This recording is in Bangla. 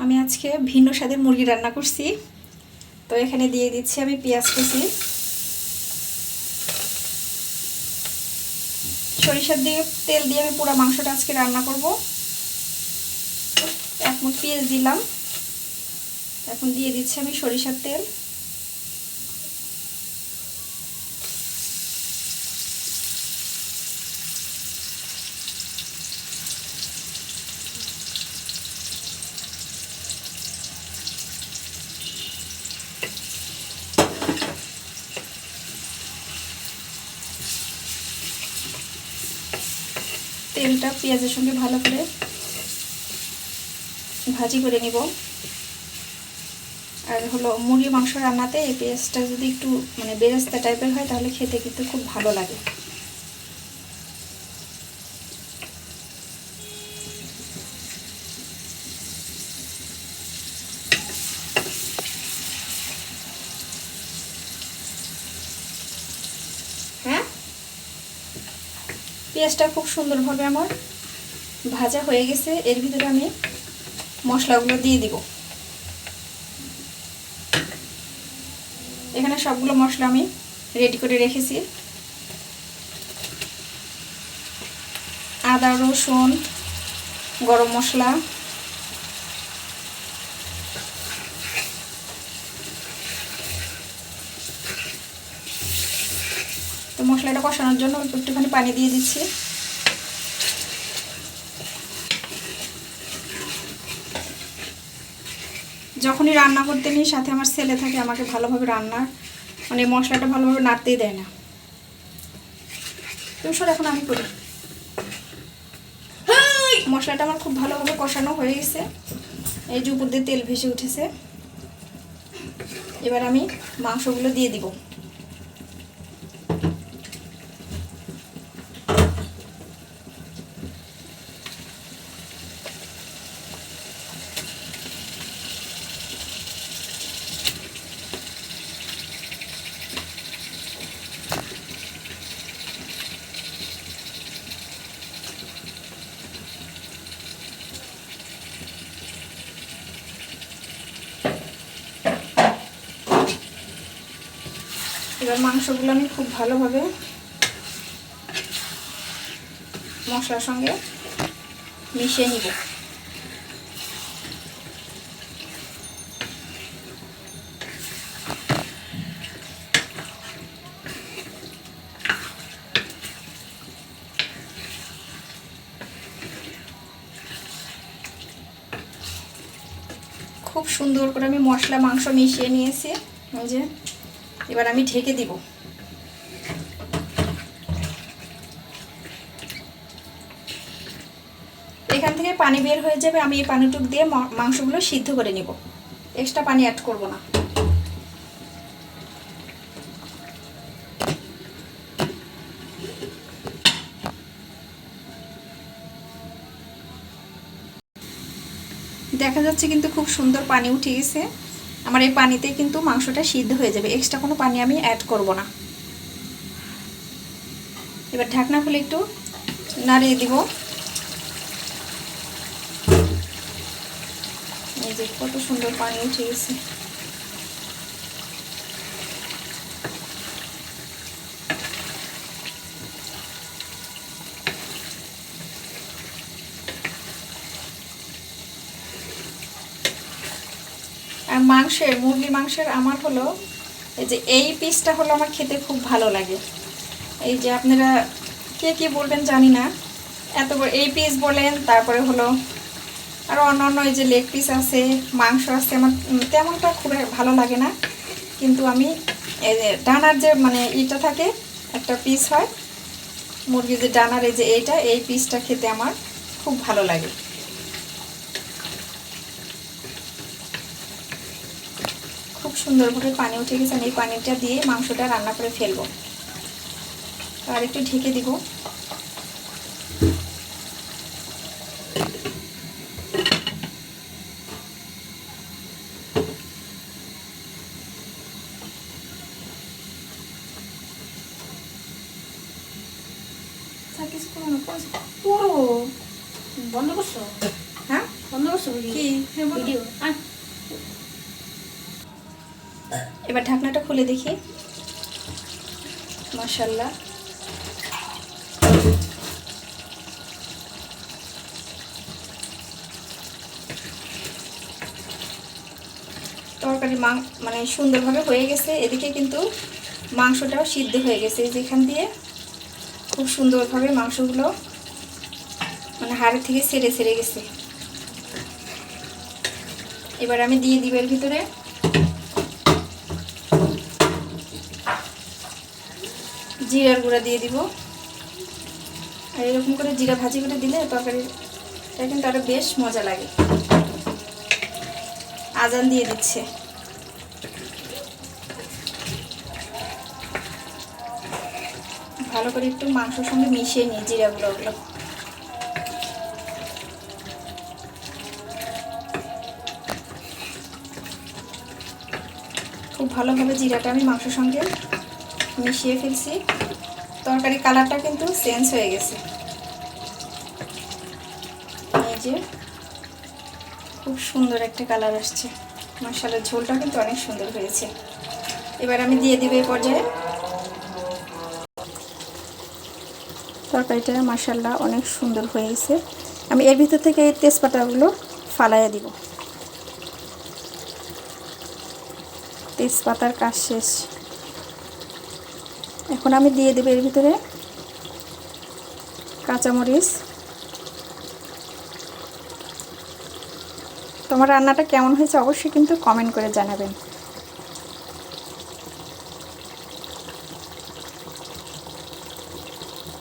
আমি আজকে ভিন্ন স্বাদের মুরগি রান্না করছি। তো এখানে দিয়ে দিচ্ছি আমি পেঁয়াজ কুচি, সরিষার দিয়ে তেল দিয়ে আমি পুরো মাংসটা আজকে রান্না করব। এক মুঠ পেঁয়াজ দিলাম, এখন দিয়ে দিচ্ছি আমি সরিষার তেল। তেলটা পেঁয়াজের সঙ্গে ভালো করে ভাজি করে নিব। আর হলো মুরগি মাংস রান্নাতে এই পেঁয়াজটা যদি একটু বেরেস্তা টাইপের হয় তাহলে খেতে কিন্তু খুব ভালো লাগে। হ্যাঁ, পেঁয়াজটা খুব সুন্দরভাবে আমার ভাজা হয়ে গেছে। এর ভিতরে আমি মশলাগুলো দিয়ে দিব। এখানে সবগুলো মশলা আমি রেডি করে রেখেছি। আদা, রসুন, গরম মশলা, তো মশলাটা কষানোর জন্য একটুখানি পানি দিয়ে দিচ্ছি। যখনই রান্না করতে নিই সাথে আমার ছেলে থাকে, আমাকে ভালোভাবে রান্নার মশলাটা ভালোভাবে নাড়তেই দেয় না। তো এখন আমি করি। মশলাটা আমার খুব ভালোভাবে কষানো হয়ে গেছে, এই যে উপর দিয়ে তেল ভেসে উঠেছে। এবার আমি মাংসগুলো দিয়ে দিব। এবার মাংসগুলো আমি খুব ভালোভাবে মশলার সঙ্গে মিশিয়ে নিব। খুব সুন্দর করে আমি মশলা মাংস মিশিয়ে নিয়েছি। এই যে এবার আমি ঢেকে দিব। এখান থেকে পানি বের হয়ে যাবে, আমি এই পানিটুক দিয়ে মাংসগুলো সিদ্ধ করে নিব, এক্সট্রা পানি অ্যাড করব না। দেখা যাচ্ছে কিন্তু খুব সুন্দর পানি উঠে গেছে। আমার এই পানিতে কিন্তু মাংসটা সিদ্ধ হয়ে যাবে, এক্সট্রা কোনো পানি আমি অ্যাড করব না। এবার ঢাকনা খুলে একটু নাড়িয়ে দিব। এই যে কত সুন্দর পানি উঠে গেছে। আর মুরগি মাংসের আমার হলো এই যে এই পিসটা হলো আমার খেতে খুব ভালো লাগে। এই যে আপনারা কে কি বলবেন জানি না, এত বড় এই পিস বলেন, তারপরে হলো আরও অন্যান্য এই যে লেগ পিস আছে, মাংস আছে, আমার তেমনটা খুব ভালো লাগে না। কিন্তু আমি এই যে ডানার যে ইটা থাকে, একটা পিস হয় মুরগির যে ডানার, এই যে এই পিসটা খেতে আমার খুব ভালো লাগে। খুব সুন্দরভাবে পানি উঠে গেছে, আমি এই পানিটা দিয়ে মাংসটা রান্না করে ফেলবো। আর একটু ঢেকে দিব। কিছু পুরো বন্ধ করছো? হ্যাঁ, বন্ধ করছো? কি এবার ঢাকনাটা খুলে দেখি। মাশাআল্লাহ, তরকারি মানে সুন্দরভাবে হয়ে গেছে। এদিকে কিন্তু মাংসটাও সিদ্ধ হয়ে গেছে, যেখান দিয়ে খুব সুন্দরভাবে মাংসগুলো মানে হাড় থেকে ছেড়ে ছেড়ে গেছে। এবার আমি দিয়ে দিব এর ভিতরে জিরার গুঁড়া দিয়ে দিব। আর এরকম করে জিরা ভাজি করে দিলে তরকারিটা কিন্তু আরো বেশ মজা লাগে। আজান দিয়ে দিচ্ছে। ভালো করে একটু মাংসের সঙ্গে মিশিয়ে নিই জিরাগুলো। খুব ভালোভাবে জিরাটা আমি মাংসের সঙ্গে মিশিয়ে ফেলছি। তরকারি কালারটা কিন্তু চেঞ্জ হয়ে গেছে। এই যে খুব সুন্দর একটা কালার আসছে। মাশাআল্লাহ, ঝোলটা কিন্তু অনেক সুন্দর হয়েছে। এবার আমি দিয়ে দিব এই পর্যায়ে তরকারিটা। মাশাআল্লাহ, অনেক সুন্দর হয়েছে। আমি এর ভিতর থেকে এই তেজপাতাগুলো ফালাইয়া দিব। তেজপাতার কাজ শেষ। এখন আমি দিয়ে দেব এর ভিতরে কাঁচামরিচ। তোমার রান্নাটা কেমন হয়েছে অবশ্যই কিন্তু কমেন্ট করে জানাবেন।